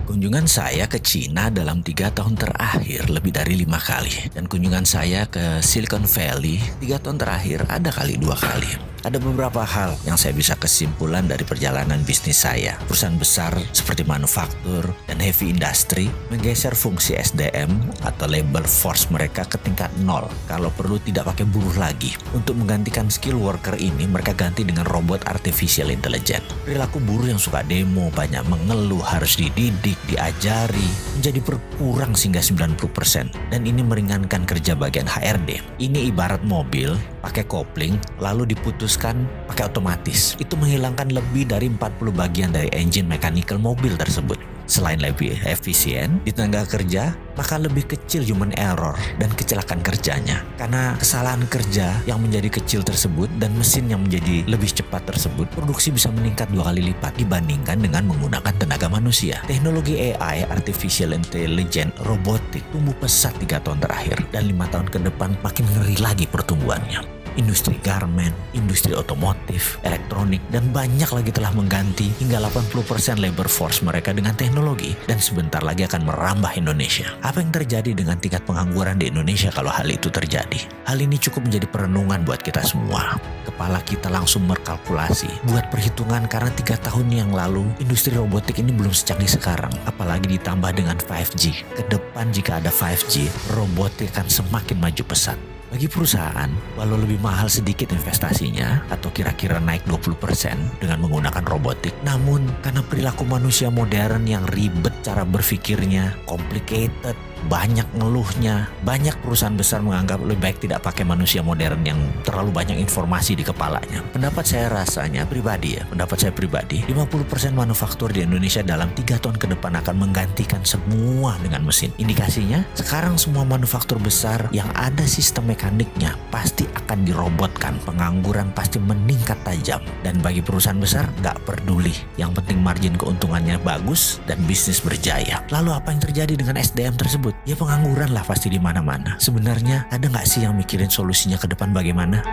Kunjungan saya ke Cina dalam 3 tahun terakhir lebih dari 5 kali. Dan kunjungan saya ke Silicon Valley 3 tahun terakhir ada kali 2 kali. Ada beberapa hal yang saya bisa kesimpulan dari perjalanan bisnis saya. Perusahaan besar seperti manufaktur dan heavy industry menggeser fungsi SDM atau labor force mereka ke tingkat 0. Kalau perlu tidak pakai buruh lagi. Untuk menggantikan skill worker ini mereka ganti dengan robot artificial intelligence. Perilaku buruh yang suka demo, banyak mengeluh, harus dididik, diajari, menjadi berkurang hingga 90%. Dan ini meringankan kerja bagian HRD. Ini ibarat mobil pakai kopling lalu diputuskan pakai otomatis. Itu menghilangkan lebih dari 40 bagian dari engine mechanical mobil tersebut. Selain lebih efisien di tenaga kerja, maka lebih kecil human error dan kecelakaan kerjanya. Karena kesalahan kerja yang menjadi kecil tersebut dan mesin yang menjadi lebih cepat tersebut, produksi bisa meningkat 2 kali lipat dibandingkan dengan menggunakan tenaga manusia. Teknologi AI, Artificial Intelligence, robotik tumbuh pesat 3 tahun terakhir dan 5 tahun ke depan makin ngeri lagi pertumbuhannya. Industri garment, industri otomotif, elektronik, dan banyak lagi telah mengganti hingga 80% labor force mereka dengan teknologi dan sebentar lagi akan merambah Indonesia. Apa yang terjadi dengan tingkat pengangguran di Indonesia kalau hal itu terjadi? Hal ini cukup menjadi perenungan buat kita semua. Kepala kita langsung berkalkulasi, buat perhitungan karena 3 tahun yang lalu industri robotik ini belum secanggih sekarang, apalagi ditambah dengan 5G. Kedepan jika ada 5G, robotik akan semakin maju pesat. Bagi perusahaan, walau lebih mahal sedikit investasinya atau kira-kira naik 20% dengan menggunakan robotik, namun karena perilaku manusia modern yang ribet cara berpikirnya, complicated, banyak ngeluhnya, banyak perusahaan besar menganggap lebih baik tidak pakai manusia modern yang terlalu banyak informasi di kepalanya. Pendapat saya 50% manufaktur di Indonesia dalam 3 tahun ke depan akan menggantikan semua dengan mesin. Indikasinya, sekarang semua manufaktur besar yang ada sistem mekaniknya pasti akan dirobotkan. Pengangguran pasti meningkat tajam. Dan bagi perusahaan besar, gak peduli. Yang penting margin keuntungannya bagus dan bisnis berjaya. Lalu apa yang terjadi dengan SDM tersebut? Ya pengangguran lah pasti di mana-mana. Sebenarnya ada nggak sih yang mikirin solusinya ke depan bagaimana?